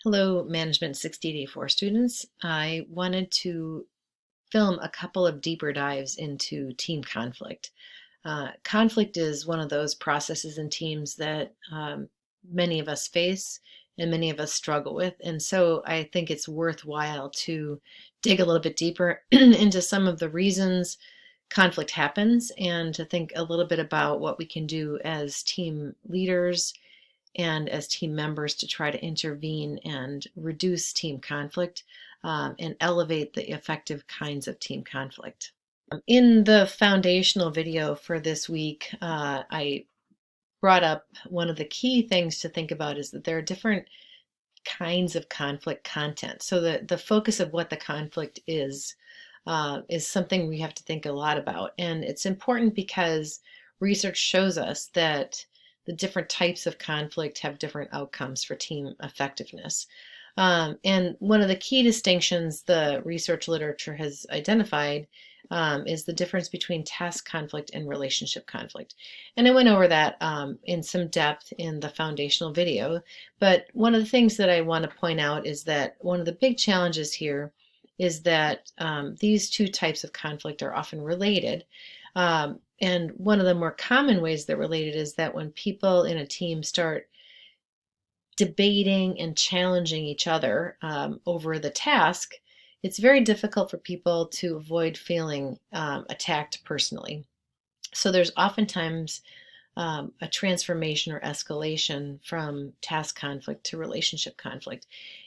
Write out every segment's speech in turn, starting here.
Hello, Management 60-Day-4 students. I wanted to film a couple of deeper dives into team conflict. Conflict is one of those processes in teams that many of us face and many of us struggle with. And so I think it's worthwhile to dig a little bit deeper into some of the reasons conflict happens and to think a little bit about what we can do as team leaders and as team members to try to intervene and reduce team conflict and elevate the effective kinds of team conflict. In the foundational video for this week, I brought up one of the key things to think about is that there are different kinds of conflict content. So the focus of what the conflict is something we have to think a lot about. And it's important because research shows us that the different types of conflict have different outcomes for team effectiveness. And one of the key distinctions the research literature has identified is the difference between task conflict and relationship conflict. And I went over that in some depth in the foundational video. But one of the things that I want to point out is that one of the big challenges here is that these two types of conflict are often related. And one of the more common ways they're related is that when people in a team start debating and challenging each other over the task, it's very difficult for people to avoid feeling attacked personally. So there's oftentimes a transformation or escalation from task conflict to relationship conflict.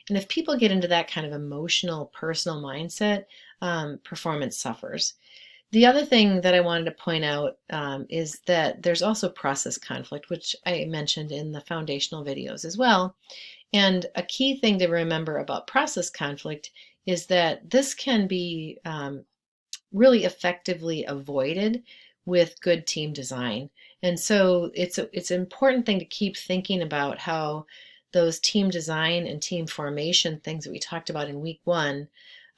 And if people get into that kind of emotional, personal mindset, performance suffers. The other thing that I wanted to point out is that there's also process conflict, which I mentioned in the foundational videos as well. And a key thing to remember about process conflict is that this can be really effectively avoided with good team design. And so it's an important thing to keep thinking about how those team design and team formation things that we talked about in week one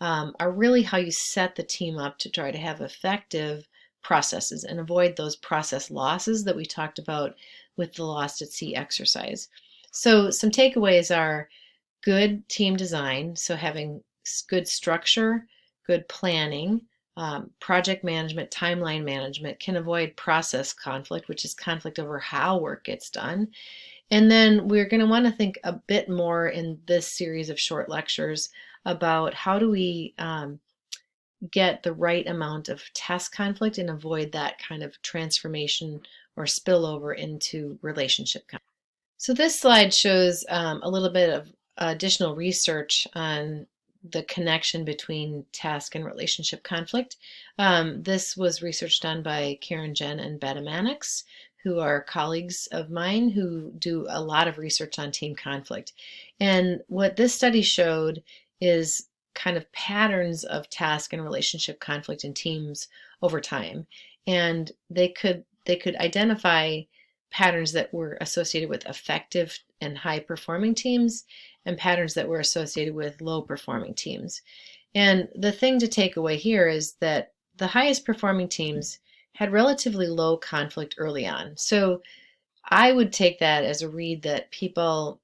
are really how you set the team up to try to have effective processes and avoid those process losses that we talked about with the Lost at Sea exercise. So some takeaways are good team design, so having good structure, good planning, project management, timeline management can avoid process conflict, which is conflict over how work gets done. And then we're going to want to think a bit more in this series of short lectures about how do we get the right amount of task conflict and avoid that kind of transformation or spillover into relationship conflict. So this slide shows a little bit of additional research on the connection between task and relationship conflict. This was research done by Karen Jen and Betta Mannix, who are colleagues of mine who do a lot of research on team conflict. And what this study showed is kind of patterns of task and relationship conflict in teams over time. And they could identify patterns that were associated with effective and high performing teams and patterns that were associated with low performing teams. And the thing to take away here is that the highest performing teams had relatively low conflict early on. So I would take that as a read that people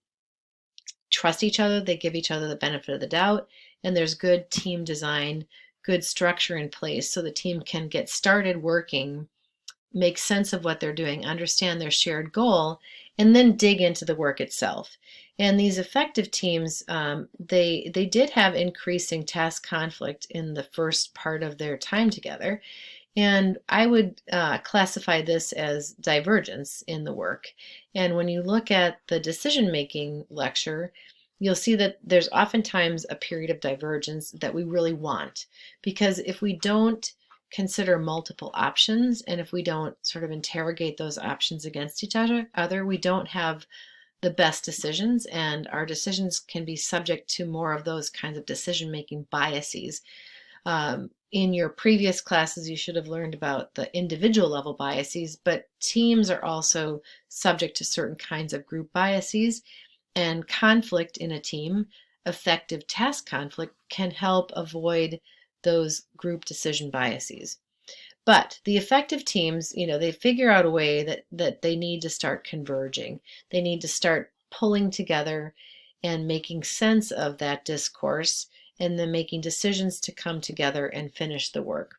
trust each other, they give each other the benefit of the doubt, and there's good team design, good structure in place so the team can get started working, make sense of what they're doing, understand their shared goal, and then dig into the work itself. And these effective teams, they did have increasing task conflict in the first part of their time together. And I would classify this as divergence in the work. And when you look at the decision-making lecture, you'll see that there's oftentimes a period of divergence that we really want. Because if we don't consider multiple options and if we don't sort of interrogate those options against each other, we don't have the best decisions, and our decisions can be subject to more of those kinds of decision-making biases. In your previous classes, you should have learned about the individual level biases, but teams are also subject to certain kinds of group biases, and conflict in a team, effective task conflict, can help avoid those group decision biases. But the effective teams, they figure out a way that they need to start converging. They need to start pulling together and making sense of that discourse, and then making decisions to come together and finish the work.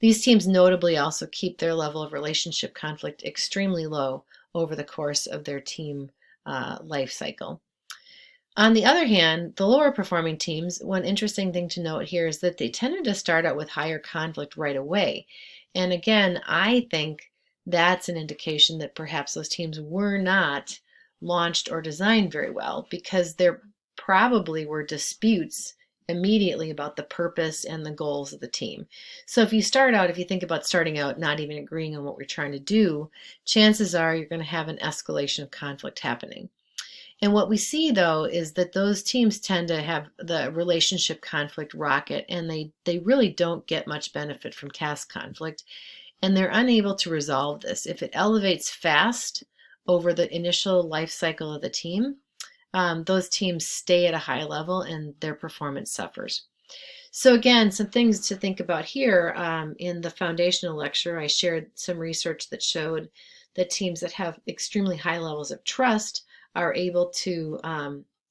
These teams notably also keep their level of relationship conflict extremely low over the course of their team life cycle. On the other hand, the lower performing teams, one interesting thing to note here is that they tended to start out with higher conflict right away. And again, I think that's an indication that perhaps those teams were not launched or designed very well, because there probably were disputes immediately about the purpose and the goals of the team. So if you think about starting out not even agreeing on what we're trying to do, chances are you're going to have an escalation of conflict happening. And what we see, though, is that those teams tend to have the relationship conflict rocket, and they really don't get much benefit from task conflict, and they're unable to resolve this. If it elevates fast over the initial life cycle of the team, those teams stay at a high level and their performance suffers. So again, some things to think about here. In the foundational lecture, I shared some research that showed that teams that have extremely high levels of trust are able to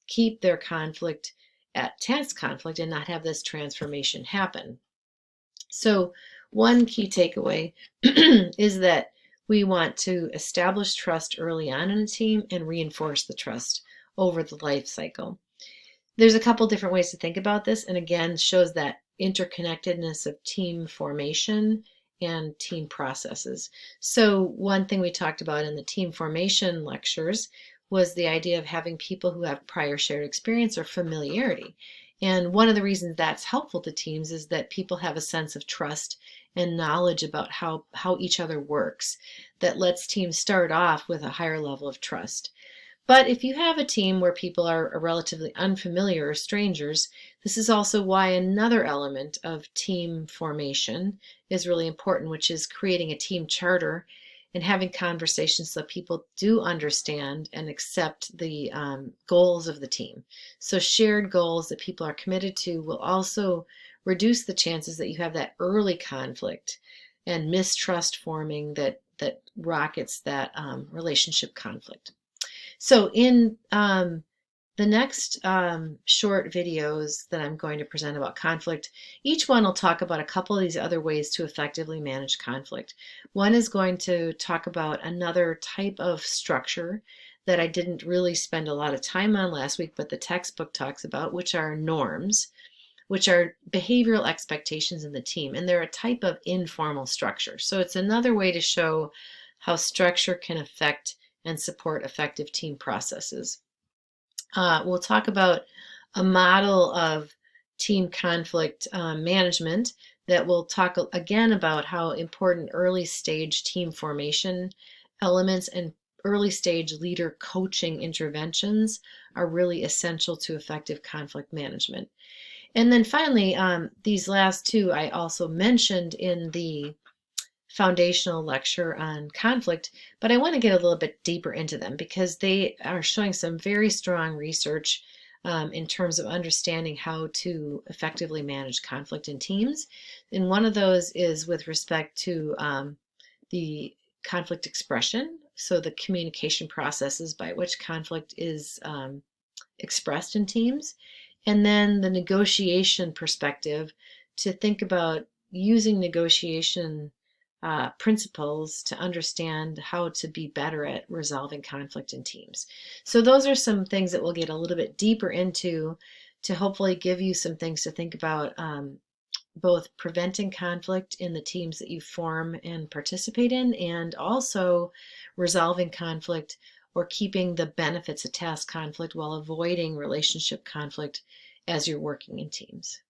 keep their conflict at task conflict and not have this transformation happen. So one key takeaway is that we want to establish trust early on in a team and reinforce the trust over the life cycle. There's a couple different ways to think about this, and again, shows that interconnectedness of team formation and team processes. So one thing we talked about in the team formation lectures was the idea of having people who have prior shared experience or familiarity. And one of the reasons that's helpful to teams is that people have a sense of trust and knowledge about how each other works. That lets teams start off with a higher level of trust. But if you have a team where people are relatively unfamiliar or strangers, this is also why another element of team formation is really important, which is creating a team charter and having conversations so people do understand and accept the goals of the team. So shared goals that people are committed to will also reduce the chances that you have that early conflict and mistrust forming that rockets that relationship conflict. So in the next short videos that I'm going to present about conflict, each one will talk about a couple of these other ways to effectively manage conflict. One is going to talk about another type of structure that I didn't really spend a lot of time on last week, but the textbook talks about, which are norms, which are behavioral expectations in the team. And they're a type of informal structure. So it's another way to show how structure can affect and support effective team processes. We'll talk about a model of team conflict management that will talk again about how important early stage team formation elements and early stage leader coaching interventions are really essential to effective conflict management. And then finally, these last two I also mentioned in the foundational lecture on conflict, but I want to get a little bit deeper into them because they are showing some very strong research in terms of understanding how to effectively manage conflict in teams. And one of those is with respect to the conflict expression, so the communication processes by which conflict is expressed in teams, and then the negotiation perspective to think about using negotiation principles to understand how to be better at resolving conflict in teams. So those are some things that we'll get a little bit deeper into to hopefully give you some things to think about, both preventing conflict in the teams that you form and participate in, and also resolving conflict or keeping the benefits of task conflict while avoiding relationship conflict as you're working in teams.